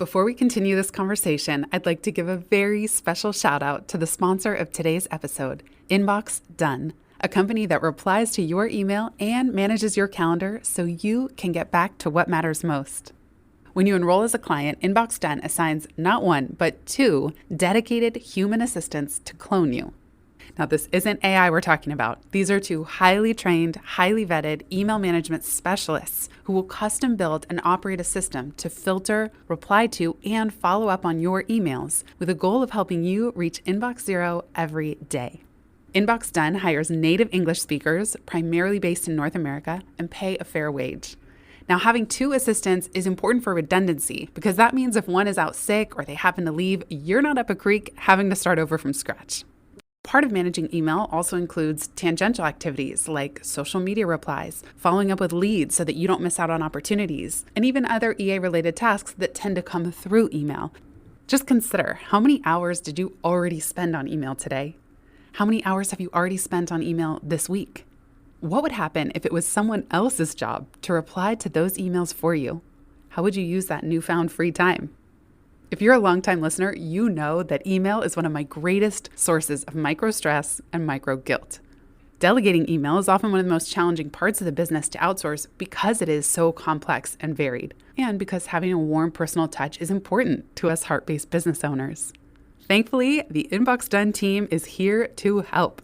Before we continue this conversation, I'd like to give a very special shout out to the sponsor of today's episode, Inbox Done, a company that replies to your email and manages your calendar so you can get back to what matters most. When you enroll as a client, Inbox Done assigns not one, but 2 dedicated human assistants to clone you. Now, this isn't AI we're talking about. These are 2 highly trained, highly vetted email management specialists who will custom build and operate a system to filter, reply to, and follow up on your emails with a goal of helping you reach Inbox Zero every day. Inbox Done hires native English speakers, primarily based in North America, and pay a fair wage. Now, having 2 assistants is important for redundancy because that means if one is out sick or they happen to leave, you're not up a creek having to start over from scratch. Part of managing email also includes tangential activities like social media replies, following up with leads so that you don't miss out on opportunities, and even other EA-related tasks that tend to come through email. Just consider, how many hours did you already spend on email today? How many hours have you already spent on email this week? What would happen if it was someone else's job to reply to those emails for you? How would you use that newfound free time? If you're a longtime listener, you know that email is one of my greatest sources of micro stress and micro guilt. Delegating email is often one of the most challenging parts of the business to outsource because it is so complex and varied, and because having a warm personal touch is important to us heart-based business owners. Thankfully, the Inbox Done team is here to help.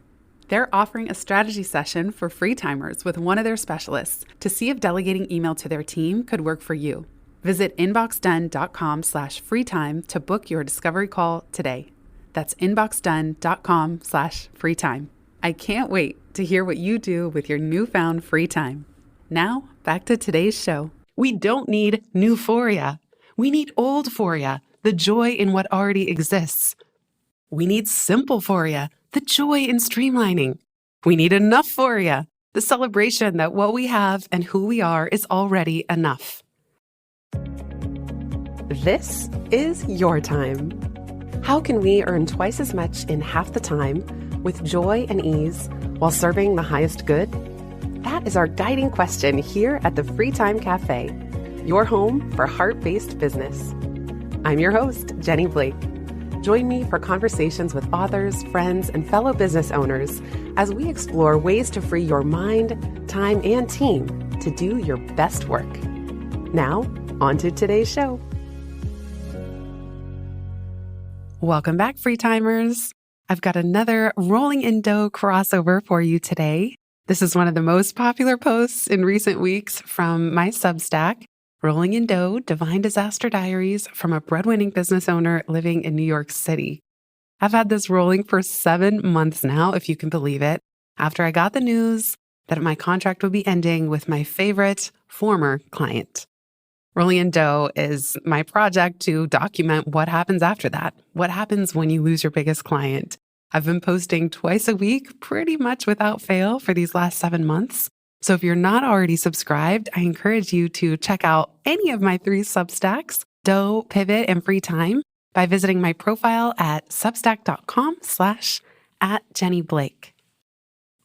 They're offering a strategy session for free timers with one of their specialists to see if delegating email to their team could work for you. Visit inboxdone.com/freetime to book your discovery call today. That's inboxdone.com/freetime. I can't wait to hear what you do with your newfound free time. Now, back to today's show. We don't need Newphoria. We need oldphoria, the joy in what already exists. We need simplephoria, the joy in streamlining. We need enoughphoria, the celebration that what we have and who we are is already enough. This is your time. How can we earn twice as much in half the time with joy and ease while serving the highest good? That is our guiding question here at the Free Time Cafe, your home for heart-based business. I'm your host, Jenny Blake. Join me for conversations with authors, friends, and fellow business owners as we explore ways to free your mind, time, and team to do your best work. Now, on to today's show. Welcome back, free timers. I've got another Rolling in Dough crossover for you today. This is one of the most popular posts in recent weeks from my Substack, Rolling in Dough, Divine Disaster Diaries from a breadwinning business owner living in New York City. I've had this rolling for 7 months now, if you can believe it, after I got the news that my contract would be ending with my favorite former client. Rolling in Dough is my project to document what happens after that. What happens when you lose your biggest client? I've been posting twice a week, pretty much without fail, for these last 7 months. So if you're not already subscribed, I encourage you to check out any of my 3 Substacks, Dough, Pivot, and Free Time, by visiting my profile at substack.com/@JennyBlake.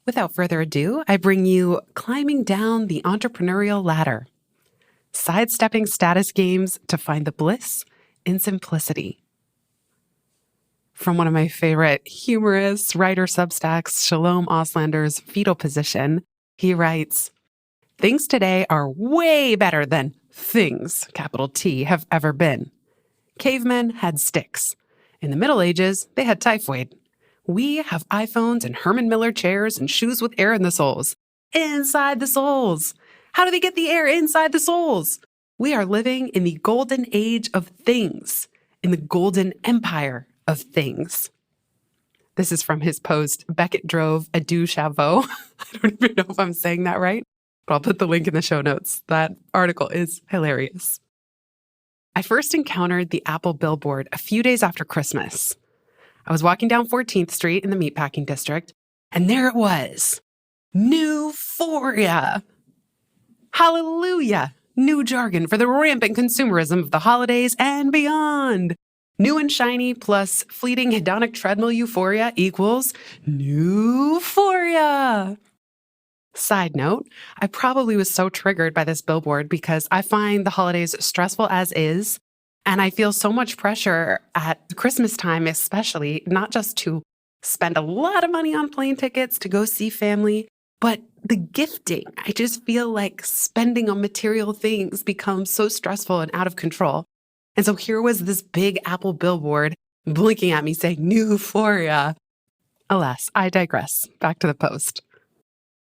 Without further ado, I bring you Climbing Down the Entrepreneurial Ladder, Sidestepping Status Games to Find the Bliss in Simplicity. From one of my favorite humorous writer Substacks, Shalom Auslander's Fetal Position, he writes, "Things today are way better than things, capital T, have ever been. Cavemen had sticks. In the Middle Ages, they had typhoid. We have iPhones and Hermann Miller chairs and shoes with air in the soles. Inside the soles. How do they get the air inside the soles? We are living in the golden age of things, in the golden empire of things." This is from his post, Beckett drove a Deux Chevaux. I don't even know if I'm saying that right, but I'll put the link in the show notes. That article is hilarious. I first encountered the Apple billboard a few days after Christmas. I was walking down 14th Street in the Meatpacking district, and there it was. Newphoria. Hallelujah. New jargon for the rampant consumerism of the holidays and beyond. New and shiny plus fleeting hedonic treadmill euphoria equals Newphoria. Side note, I probably was so triggered by this billboard because I find the holidays stressful as is, And I feel so much pressure at Christmas time, especially, not just to spend a lot of money on plane tickets to go see family, but the gifting. I just feel like spending on material things becomes so stressful and out of control. And so here was this big Apple billboard blinking at me saying, Newphoria. Alas, I digress. Back to the post.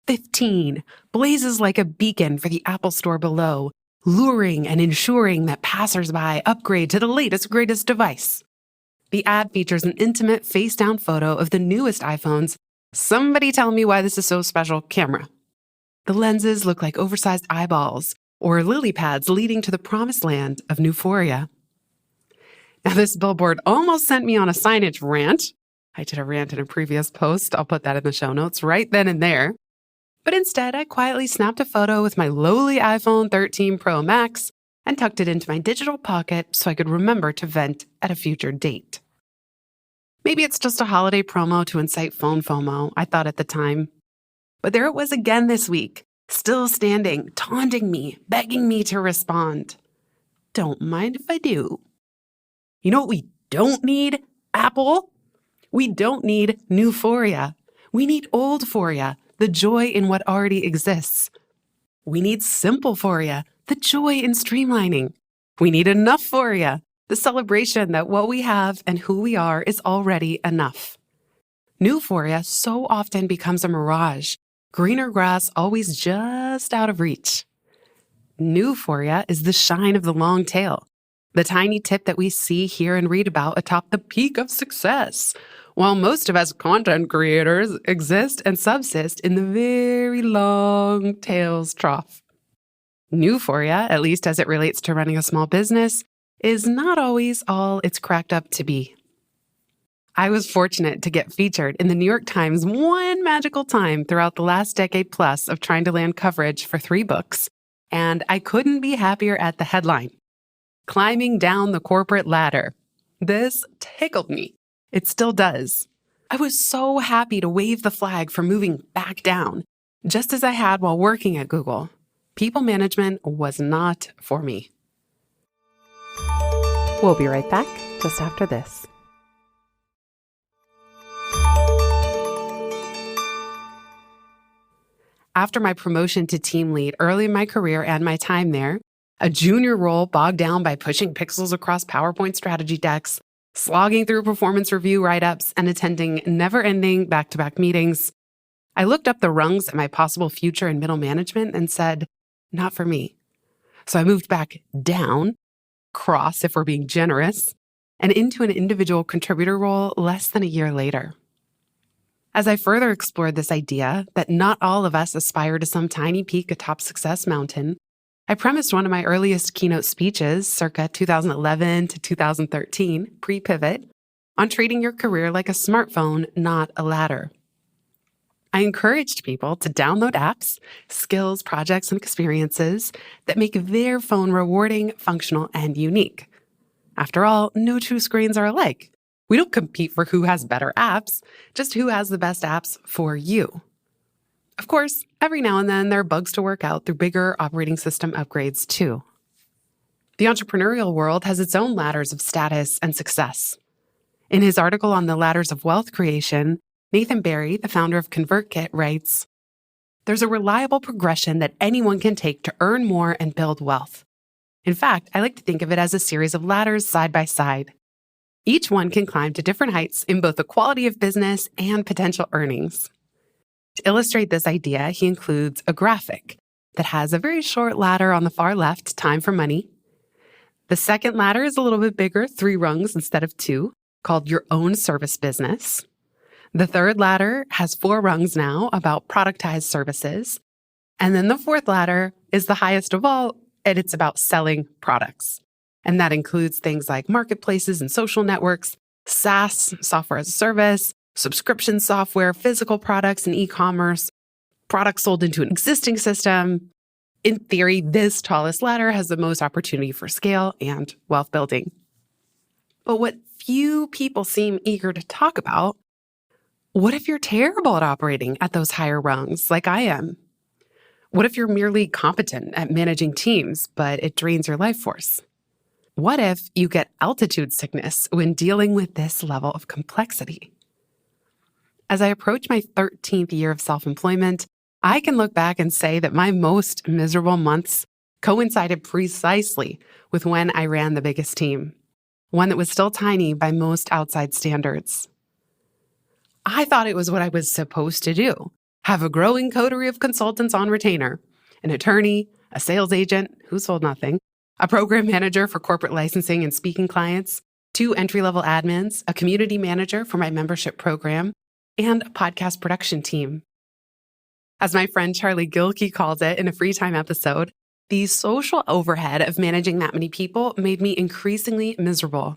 15 blazes like a beacon for the Apple store below, luring and ensuring that passersby upgrade to the latest, greatest device. The ad features an intimate face-down photo of the newest iPhone's "somebody tell me why this is so special" camera. The lenses look like oversized eyeballs or lily pads leading to the promised land of Newphoria. Now, this billboard almost sent me on a signage rant. I did a rant in a previous post. I'll put that in the show notes right then and there. But instead, I quietly snapped a photo with my lowly iPhone 13 Pro Max and tucked it into my digital pocket so I could remember to vent at a future date. Maybe it's just a holiday promo to incite phone FOMO, I thought at the time. But there it was again this week, still standing, taunting me, begging me to respond. Don't mind if I do. You know what we don't need, Apple? We don't need Newphoria. We need oldphoria, the joy in what already exists. We need simplephoria, the joy in streamlining. We need enoughphoria, the celebration that what we have and who we are is already enough. Newphoria so often becomes a mirage, greener grass always just out of reach. Newphoria is the shine of the long tail, the tiny tip that we see, hear, and read about atop the peak of success, while most of us content creators exist and subsist in the very long tail's trough. Newphoria, at least as it relates to running a small business, is not always all it's cracked up to be. I was fortunate to get featured in the New York Times one magical time throughout the last decade plus of trying to land coverage for 3 books, and I couldn't be happier at the headline. Climbing down the corporate ladder. This tickled me. It still does. I was so happy to wave the flag for moving back down, just as I had while working at Google. People management was not for me. We'll be right back just after this. After my promotion to team lead early in my career and my time there, a junior role bogged down by pushing pixels across PowerPoint strategy decks, slogging through performance review write-ups, and attending never-ending back-to-back meetings, I looked up the rungs at my possible future in middle management and said, not for me. So I moved back down, cross if we're being generous, and into an individual contributor role less than a year later. As I further explored this idea that not all of us aspire to some tiny peak atop Success Mountain, I premised one of my earliest keynote speeches, circa 2011 to 2013, pre-pivot, on treating your career like a smartphone, not a ladder. I encouraged people to download apps, skills, projects, and experiences that make their phone rewarding, functional, and unique. After all, no two screens are alike. We don't compete for who has better apps, just who has the best apps for you. Of course, every now and then there are bugs to work out through bigger operating system upgrades too. The entrepreneurial world has its own ladders of status and success. In his article on the ladders of wealth creation, Nathan Barry, the founder of ConvertKit, writes, "There's a reliable progression that anyone can take to earn more and build wealth. In fact, I like to think of it as a series of ladders side by side. Each one can climb to different heights in both the quality of business and potential earnings." To illustrate this idea, he includes a graphic that has a very short ladder on the far left, time for money. The second ladder is a little bit bigger, 3 rungs instead of 2, called your own service business. The third ladder has 4 rungs now, about productized services. And then the fourth ladder is the highest of all, and it's about selling products. And that includes things like marketplaces and social networks, SaaS, software as a service, subscription software, physical products and e-commerce, products sold into an existing system. In theory, this tallest ladder has the most opportunity for scale and wealth building. But what few people seem eager to talk about, what if you're terrible at operating at those higher rungs like I am? What if you're merely competent at managing teams, but it drains your life force? What if you get altitude sickness when dealing with this level of complexity? As I approach my 13th year of self-employment, I can look back and say that my most miserable months coincided precisely with when I ran the biggest team, one that was still tiny by most outside standards. I thought it was what I was supposed to do, have a growing coterie of consultants on retainer, an attorney, a sales agent who sold nothing, a program manager for corporate licensing and speaking clients, 2 entry-level admins, a community manager for my membership program, and a podcast production team. As my friend Charlie Gilkey calls it in a Free Time episode, the social overhead of managing that many people made me increasingly miserable.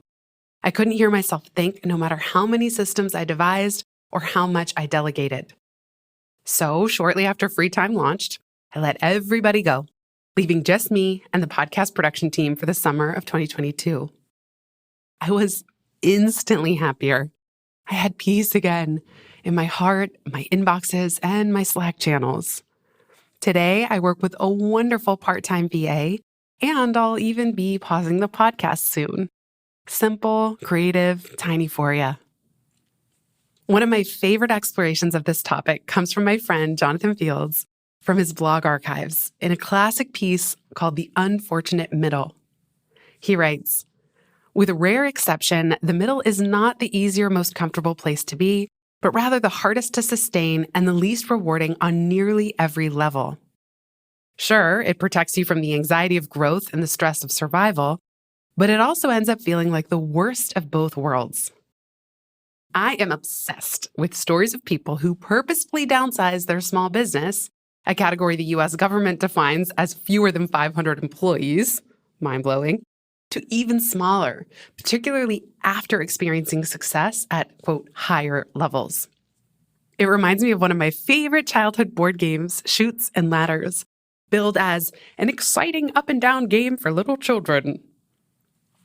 I couldn't hear myself think no matter how many systems I devised or how much I delegated. So shortly after Free Time launched, I let everybody go, leaving just me and the podcast production team for the summer of 2022. I was instantly happier. I had peace again in my heart, my inboxes, and my Slack channels. Today, I work with a wonderful part-time VA, and I'll even be pausing the podcast soon. Simple, creative, typhoid. One of my favorite explorations of this topic comes from my friend Jonathan Fields from his blog archives in a classic piece called The Unfortunate Middle. He writes, "With a rare exception, the middle is not the easier, most comfortable place to be, but rather the hardest to sustain and the least rewarding on nearly every level. Sure, it protects you from the anxiety of growth and the stress of survival, but it also ends up feeling like the worst of both worlds. I am obsessed with stories of people who purposefully downsize their small business, a category the US government defines as fewer than 500 employees, mind-blowing, to even smaller, particularly after experiencing success at, quote, higher levels. It reminds me of one of my favorite childhood board games, Chutes and Ladders, billed as an exciting up and down game for little children.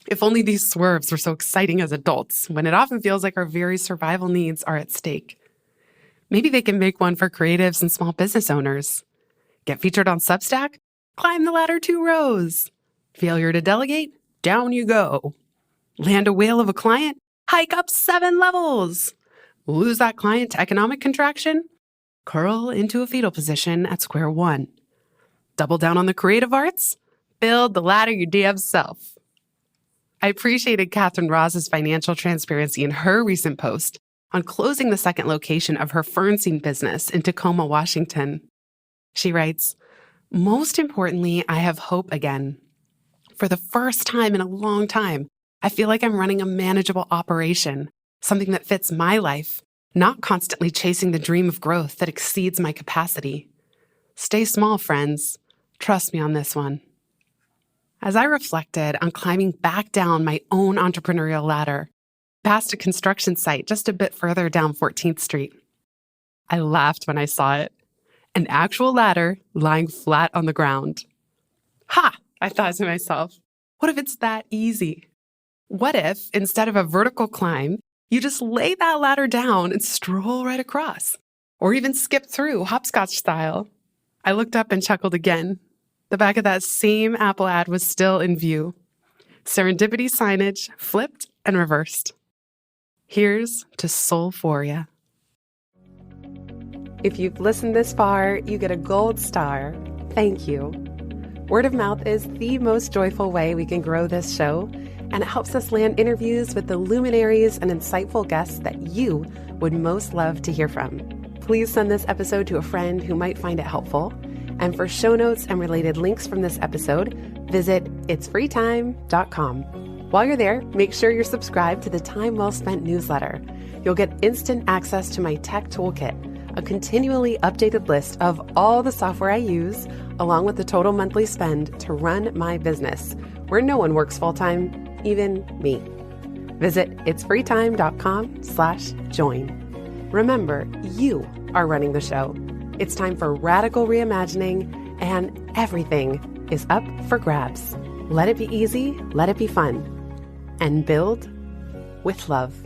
If only these swerves were so exciting as adults, when it often feels like our very survival needs are at stake. Maybe they can make one for creatives and small business owners. Get featured on Substack? Climb the ladder 2 rows. Failure to delegate? Down you go. Land a whale of a client? Hike up 7 levels. Lose that client to economic contraction? Curl into a fetal position at square one. Double down on the creative arts? Build the ladder your damn self." I appreciated Catherine Ross's financial transparency in her recent post on closing the second location of her Fernsehen business in Tacoma, Washington. She writes, "Most importantly, I have hope again. For the first time in a long time, I feel like I'm running a manageable operation, something that fits my life, not constantly chasing the dream of growth that exceeds my capacity. Stay small, friends. Trust me on this one." As I reflected on climbing back down my own entrepreneurial ladder, past a construction site just a bit further down 14th Street, I laughed when I saw it. An actual ladder lying flat on the ground. Ha! I thought to myself, what if it's that easy? What if, instead of a vertical climb, you just lay that ladder down and stroll right across? Or even skip through, hopscotch style? I looked up and chuckled again. The back of that same Apple ad was still in view. Serendipity signage flipped and reversed. Here's to Soulphoria. If you've listened this far, you get a gold star. Thank you. Word of mouth is the most joyful way we can grow this show, and it helps us land interviews with the luminaries and insightful guests that you would most love to hear from. Please send this episode to a friend who might find it helpful. And for show notes and related links from this episode, visit itsfreetime.com. While you're there, make sure you're subscribed to the Time Well Spent newsletter. You'll get instant access to my tech toolkit, a continually updated list of all the software I use, along with the total monthly spend to run my business, where no one works full-time, even me. Visit itsfreetime.com/join. Remember, you are running the show. It's time for radical reimagining, and everything is up for grabs. Let it be easy, let it be fun, and build with love.